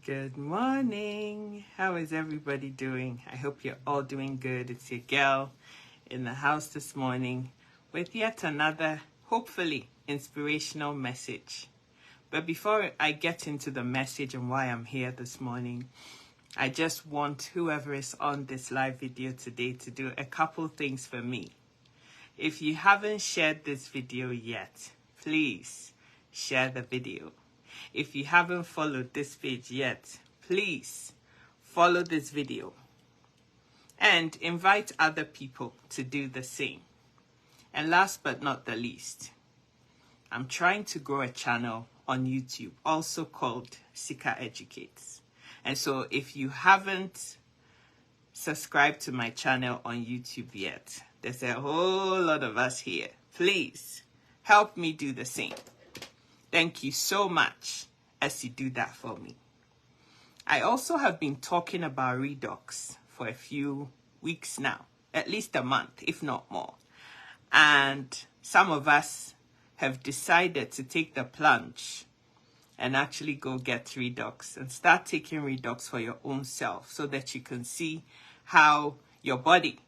Good morning. How is everybody doing? I hope you're all doing good. It's your girl in the house this morning with yet another, hopefully, inspirational message. But before I get into the message and why I'm here this morning, I just want whoever is on this live video today to do a couple things for me. If you haven't shared this video yet, please share the video. If you haven't followed this page yet, please follow this video and invite other people to do the same. And last but not the least, I'm trying to grow a channel on YouTube, also called Sika Educates. And so if you haven't subscribed to my channel on YouTube yet, there's a whole lot of us here. Please help me do the same. Thank you so much as you do that for me. I also have been talking about redox for a few weeks now, at least a month, if not more. And some of us have decided to take the plunge and actually go get redox and start taking redox for your own self so that you can see how your body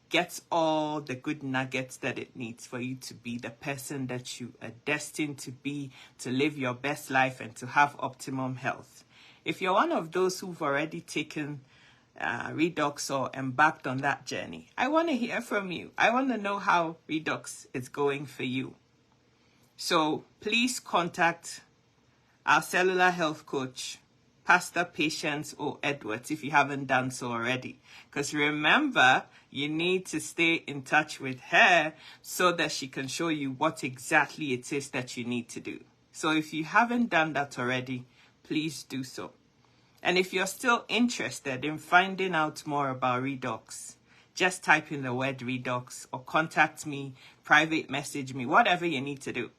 gets all the good nuggets that it needs for you to be the person that you are destined to be, to live your best life and to have optimum health. If you're one of those who've already taken redox or embarked on that journey, I want to hear from you. I want to know how redox is going for you. So please contact our cellular health coach, Pastor Patience O. Edwards, if you haven't done so already. Because remember, you need to stay in touch with her so that she can show you what exactly it is that you need to do. So if you haven't done that already, please do so. And if you're still interested in finding out more about redox, just type in the word redox or contact me, private message me, whatever you need to do.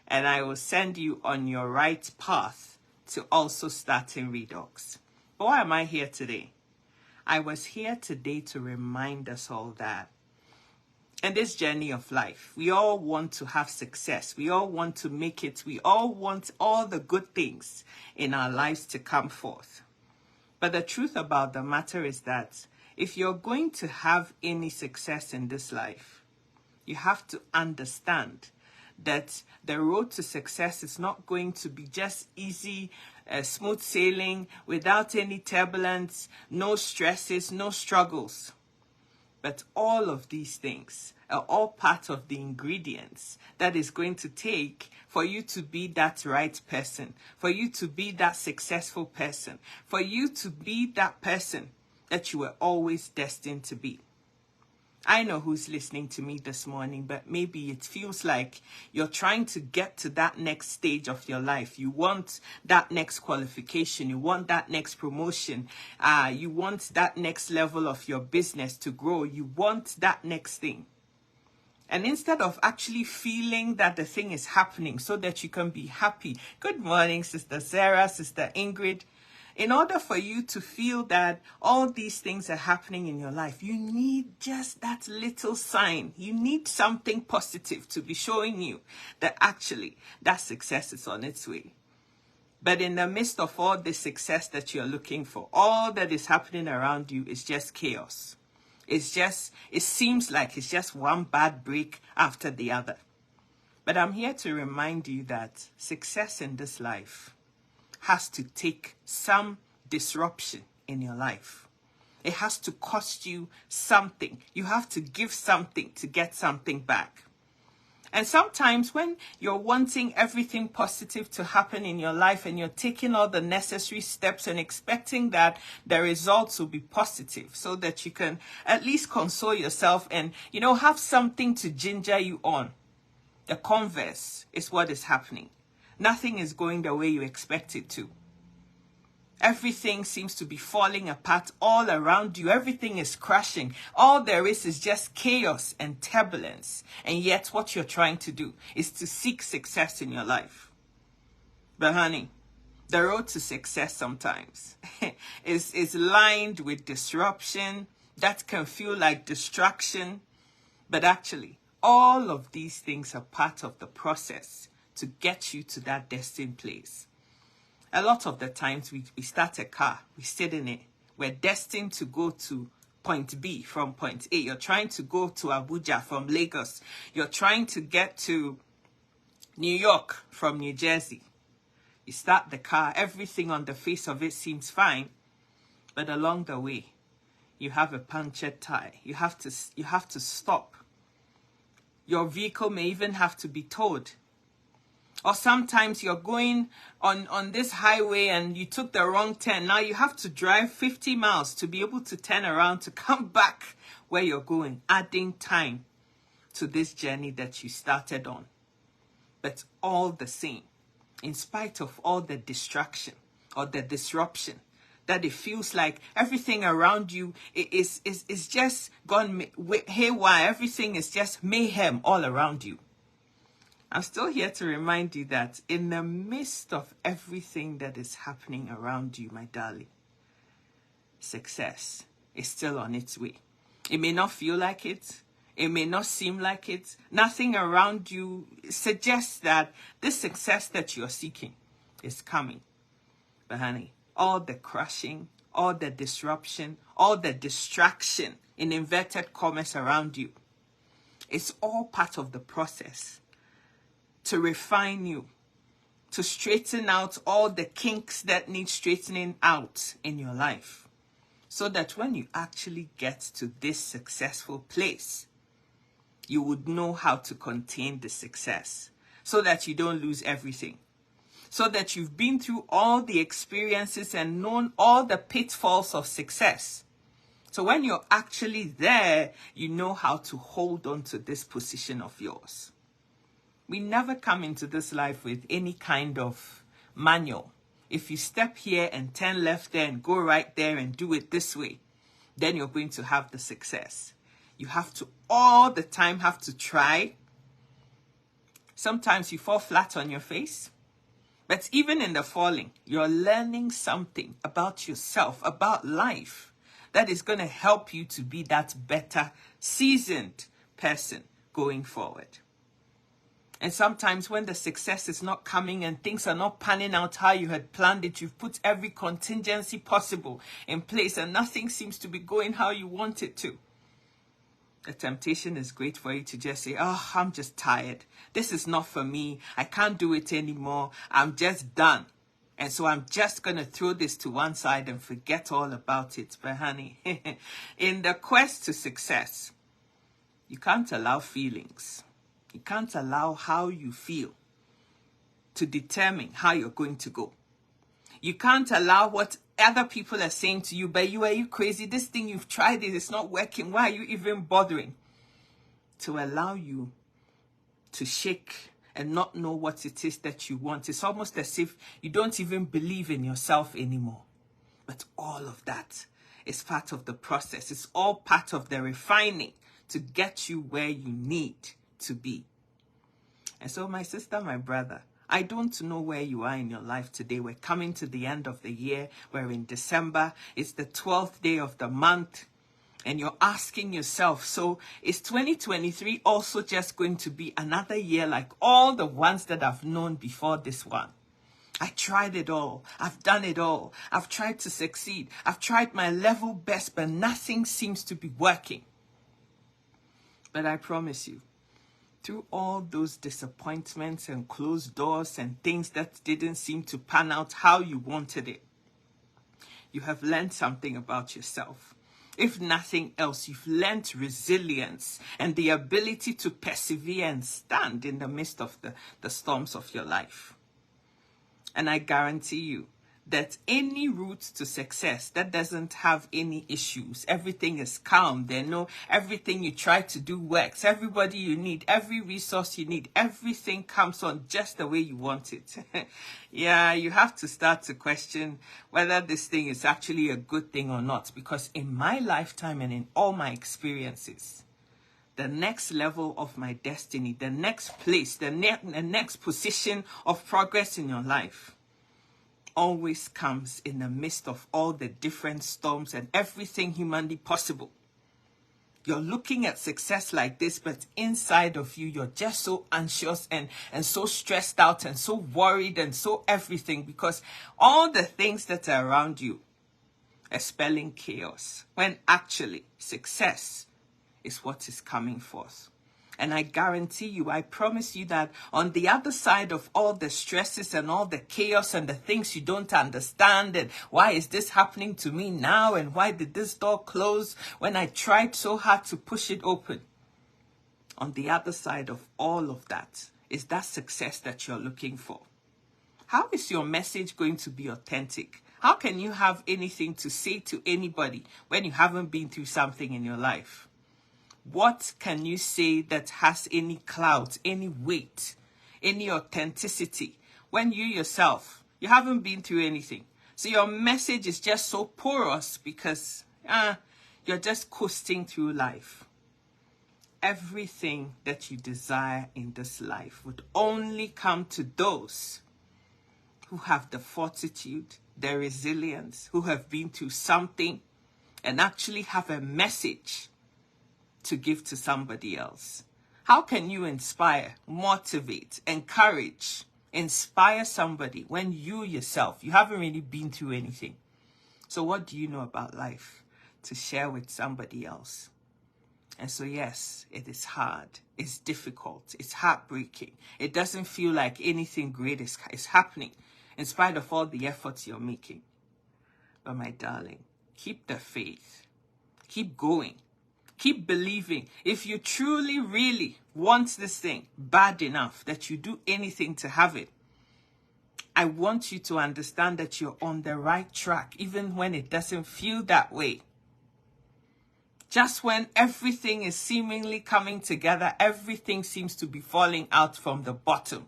And I will send you on your right path to also start in redox. But why am I here today? I was here today to remind us all that in this journey of life, we all want to have success. We all want to make it. We all want all the good things in our lives to come forth. But the truth about the matter is that if you're going to have any success in this life, you have to understand that the road to success is not going to be just easy, smooth sailing, without any turbulence, no stresses, no struggles. But all of these things are all part of the ingredients that is going to take for you to be that right person, for you to be that successful person, for you to be that person that you were always destined to be. I know who's listening to me this morning, but maybe it feels like you're trying to get to that next stage of your life. You want that next qualification. You want that next promotion. You want that next level of your business to grow. You want that next thing. And instead of actually feeling that the thing is happening so that you can be happy. Good morning, Sister Sarah, Sister Ingrid. In order for you to feel that all these things are happening in your life, you need just that little sign. You need something positive to be showing you that actually that success is on its way. But in the midst of all the success that you're looking for, all that is happening around you is just chaos. It seems like it's just one bad break after the other. But I'm here to remind you that success in this life has to take some disruption in your life. It has to cost you something. You have to give something to get something back. And sometimes when you're wanting everything positive to happen in your life and you're taking all the necessary steps and expecting that the results will be positive so that you can at least console yourself and, have something to ginger you on, the converse is what is happening. Nothing is going the way you expect it to. Everything seems to be falling apart all around you. Everything is crashing. All there is just chaos and turbulence. And yet what you're trying to do is to seek success in your life. But honey, the road to success sometimes is lined with disruption that can feel like distraction. But actually, all of these things are part of the process to get you to that destined place. A lot of the times we start a car, we sit in it, we're destined to go to point B from point A. You're trying to go to Abuja from Lagos. You're trying to get to New York from New Jersey. You start the car, everything on the face of it seems fine, but along the way, you have a punctured tire. You have to stop. Your vehicle may even have to be towed. Or sometimes you're going on this highway and you took the wrong turn. Now you have to drive 50 miles to be able to turn around to come back where you're going, adding time to this journey that you started on. But all the same, in spite of all the distraction or the disruption, that it feels like everything around you is just gone haywire. Everything is just mayhem all around you. I'm still here to remind you that in the midst of everything that is happening around you, my darling, success is still on its way. It may not feel like it. It may not seem like it. Nothing around you suggests that this success that you're seeking is coming. But honey, all the crushing, all the disruption, all the distraction in inverted commas around you, it's all part of the process to refine you, to straighten out all the kinks that need straightening out in your life, so that when you actually get to this successful place, you would know how to contain the success, so that you don't lose everything, so that you've been through all the experiences and known all the pitfalls of success. So when you're actually there, you know how to hold on to this position of yours. We never come into this life with any kind of manual. If you step here and turn left there and go right there and do it this way, then you're going to have the success. You have to all the time have to try. Sometimes you fall flat on your face. But even in the falling, you're learning something about yourself, about life, that is going to help you to be that better, seasoned person going forward. And sometimes when the success is not coming and things are not panning out how you had planned it, you've put every contingency possible in place and nothing seems to be going how you want it to. The temptation is great for you to just say, oh, I'm just tired. This is not for me. I can't do it anymore. I'm just done. And so I'm just going to throw this to one side and forget all about it. But honey, in the quest to success, you can't allow feelings. You can't allow how you feel to determine how you're going to go. You can't allow what other people are saying to you, but are you crazy? This thing you've tried, it's not working. Why are you even bothering? To allow you to shake and not know what it is that you want. It's almost as if you don't even believe in yourself anymore. But all of that is part of the process. It's all part of the refining to get you where you need to be. And so my sister, my brother, I don't know where you are in your life today. We're coming to the end of the year. We're in December. It's the 12th day of the month. And you're asking yourself, so is 2023 also just going to be another year like all the ones that I've known before this one? I tried it all. I've done it all. I've tried to succeed. I've tried my level best, but nothing seems to be working. But I promise you, through all those disappointments and closed doors and things that didn't seem to pan out how you wanted it, you have learned something about yourself. If nothing else, you've learned resilience and the ability to persevere and stand in the midst of the storms of your life. And I guarantee you that any route to success that doesn't have any issues, everything is calm, everything you try to do works, everybody you need, every resource you need, everything comes on just the way you want it. Yeah, you have to start to question whether this thing is actually a good thing or not, because in my lifetime and in all my experiences, the next level of my destiny, the next place, the next position of progress in your life always comes in the midst of all the different storms and everything humanly possible. You're looking at success like this, but inside of you, you're just so anxious and so stressed out and so worried and so everything, because all the things that are around you are spelling chaos, when actually success is what is coming forth. And I guarantee you, I promise you that on the other side of all the stresses and all the chaos and the things you don't understand, and why is this happening to me now, and why did this door close when I tried so hard to push it open? On the other side of all of that is that success that you're looking for. How is your message going to be authentic? How can you have anything to say to anybody when you haven't been through something in your life? What can you say that has any clout, any weight, any authenticity, when you yourself, you haven't been through anything? So your message is just so porous because you're just coasting through life. Everything that you desire in this life would only come to those who have the fortitude, the resilience, who have been through something and actually have a message to give to somebody else. How can you inspire, motivate, encourage, inspire somebody when you yourself, you haven't really been through anything? So what do you know about life to share with somebody else? And so yes, it is hard, it's difficult, it's heartbreaking. It doesn't feel like anything great is happening in spite of all the efforts you're making. But my darling, keep the faith, keep going. Keep believing. If you truly, really want this thing bad enough that you do anything to have it, I want you to understand that you're on the right track, even when it doesn't feel that way. Just when everything is seemingly coming together, everything seems to be falling out from the bottom.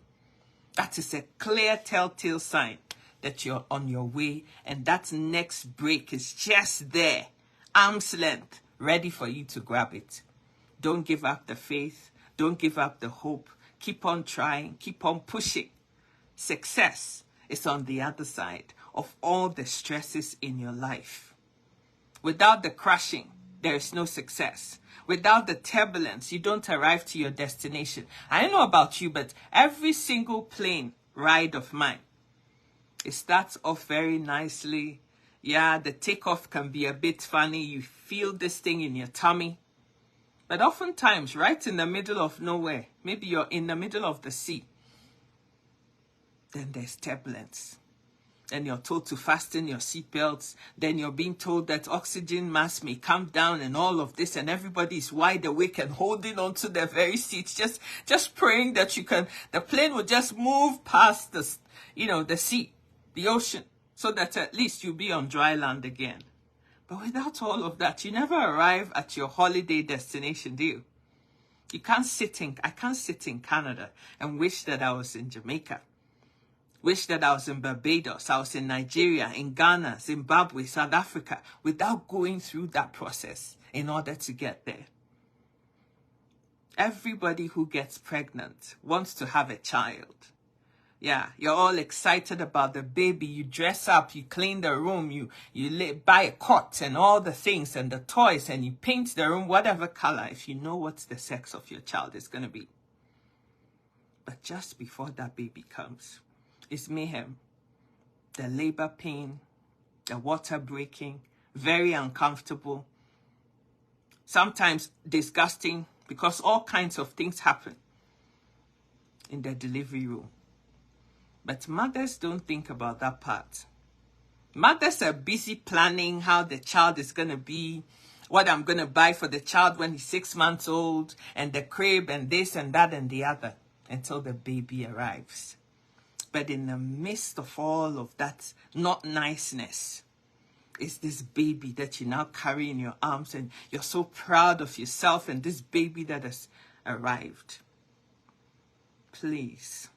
That is a clear telltale sign that you're on your way, and that next break is just there, arm's length, ready for you to grab it. Don't give up the faith. Don't give up the hope. Keep on trying. Keep on pushing. Success is on the other side of all the stresses in your life. Without the crashing, there is no success. Without the turbulence, you don't arrive to your destination. I don't know about you, but every single plane ride of mine, it starts off very nicely. Yeah, the takeoff can be a bit funny. You feel this thing in your tummy. But oftentimes, right in the middle of nowhere, maybe you're in the middle of the sea, then there's turbulence. Then you're told to fasten your seatbelts. Then you're being told that oxygen mask may come down and all of this, and everybody is wide awake and holding onto their very seats, just praying that the plane will just move past the sea, the ocean, so that at least you'll be on dry land again. But without all of that, you never arrive at your holiday destination, do you? I can't sit in Canada and wish that I was in Jamaica. Wish that I was in Barbados, I was in Nigeria, in Ghana, Zimbabwe, South Africa, without going through that process in order to get there. Everybody who gets pregnant wants to have a child. Yeah, you're all excited about the baby. You dress up, you clean the room, you buy a cot and all the things and the toys, and you paint the room whatever color if you know what the sex of your child is going to be. But just before that baby comes, it's mayhem. The labor pain, the water breaking, very uncomfortable, sometimes disgusting, because all kinds of things happen in the delivery room. But mothers don't think about that part. Mothers are busy planning how the child is going to be, what I'm going to buy for the child when he's 6 months old, and the crib and this and that and the other, until the baby arrives. But in the midst of all of that not niceness is this baby that you now carry in your arms, and you're so proud of yourself and this baby that has arrived. Please,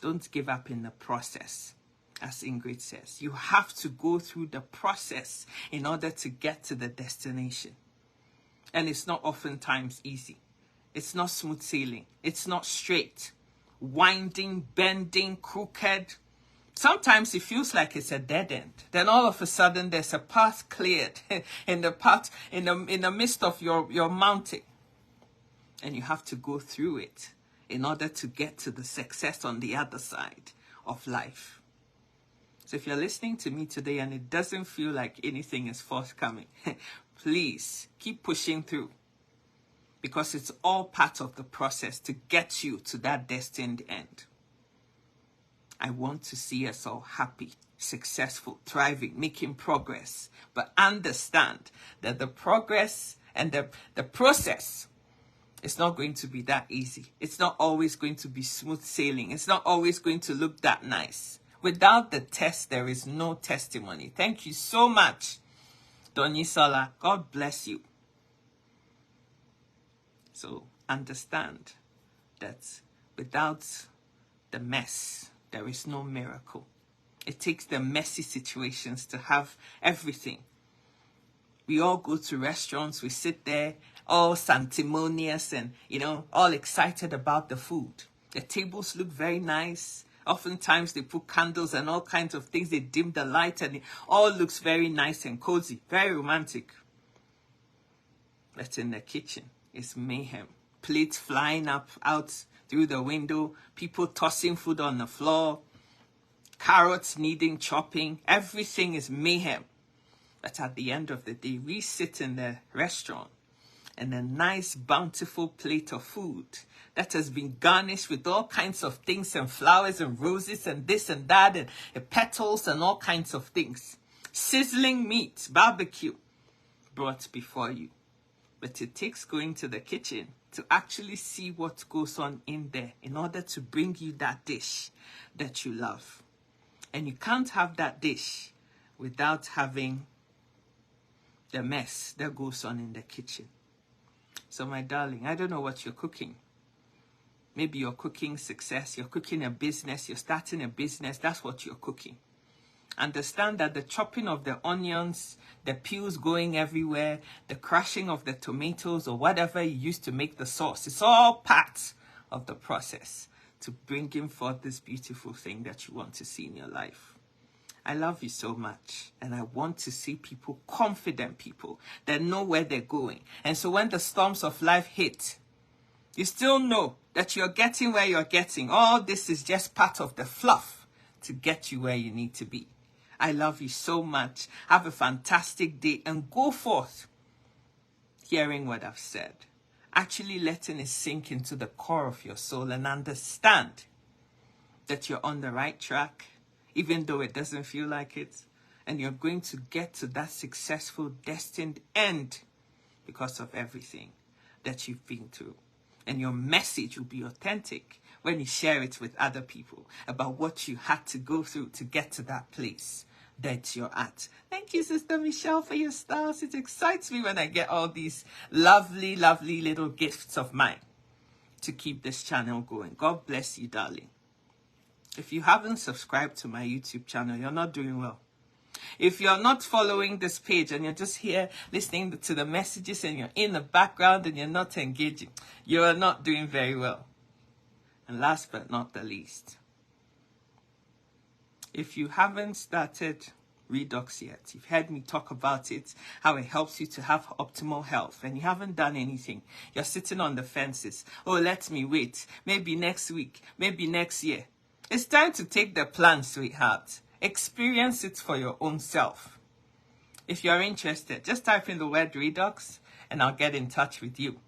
don't give up in the process, as Ingrid says. You have to go through the process in order to get to the destination. And it's not oftentimes easy. It's not smooth sailing. It's not straight. Winding, bending, crooked, Sometimes it feels like it's a dead end. Then all of a sudden there's a path cleared in the midst of your mountain. And you have to go through it in order to get to the success on the other side of life. So if you're listening to me today and it doesn't feel like anything is forthcoming, please keep pushing through, because it's all part of the process to get you to that destined end. I want to see us all happy, successful, thriving, making progress. But understand that the progress and the process is not going to be that easy. It's not always going to be smooth sailing. It's not always going to look that nice. Without the test, there is no testimony. Thank you so much, Donisola. God bless you. So understand that without the mess, there is no miracle. It takes the messy situations to have everything. We all go to restaurants, we sit there, all sanctimonious and, all excited about the food. The tables look very nice. Oftentimes they put candles and all kinds of things. They dim the light and it all looks very nice and cozy, very romantic. But in the kitchen, it's mayhem. Plates flying out through the window, people tossing food on the floor, carrots needing chopping. Everything is mayhem. But at the end of the day, we sit in the restaurant and a nice, bountiful plate of food that has been garnished with all kinds of things and flowers and roses and this and that and petals and all kinds of things. Sizzling meat, barbecue brought before you. But it takes going to the kitchen to actually see what goes on in there in order to bring you that dish that you love. And you can't have that dish without having the mess that goes on in the kitchen. So my darling, I don't know what you're cooking. Maybe you're cooking success, you're cooking a business, you're starting a business, that's what you're cooking. Understand that the chopping of the onions, the peels going everywhere, the crushing of the tomatoes or whatever you use to make the sauce, it's all part of the process to bringing forth this beautiful thing that you want to see in your life. I love you so much, and I want to see people, confident people, that know where they're going. And so when the storms of life hit, you still know that you're getting where you're getting. All this is just part of the fluff to get you where you need to be. I love you so much. Have a fantastic day and go forth hearing what I've said. Actually letting it sink into the core of your soul and understand that you're on the right track, even though it doesn't feel like it. And you're going to get to that successful, destined end because of everything that you've been through. And your message will be authentic when you share it with other people about what you had to go through to get to that place that you're at. Thank you, Sister Michelle, for your stars. It excites me when I get all these lovely, lovely little gifts of mine to keep this channel going. God bless you, darling. If you haven't subscribed to my YouTube channel, you're not doing well. If you're not following this page and you're just here listening to the messages and you're in the background and you're not engaging, you're not doing very well. And last but not the least, if you haven't started Redox yet, you've heard me talk about it, how it helps you to have optimal health, and you haven't done anything. You're sitting on the fences. Oh, let me wait. Maybe next week, maybe next year. It's time to take the plunge, sweetheart. Experience it for your own self. If you're interested, just type in the word Redox and I'll get in touch with you.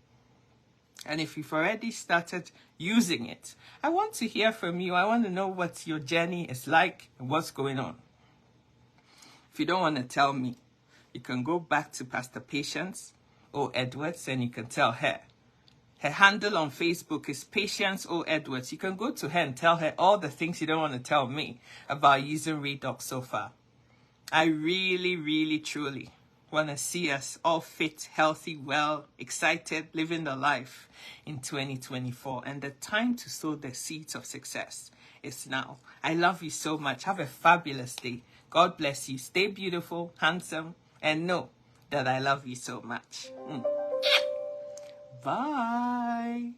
And if you've already started using it, I want to hear from you. I want to know what your journey is like and what's going on. If you don't want to tell me, you can go back to Pastor Patience O. Edwards and you can tell her. Her handle on Facebook is Patience O. Edwards. You can go to her and tell her all the things you don't want to tell me about using Redox so far. I really, really, truly want to see us all fit, healthy, well, excited, living the life in 2024. And the time to sow the seeds of success is now. I love you so much. Have a fabulous day. God bless you. Stay beautiful, handsome, and know that I love you so much. Bye.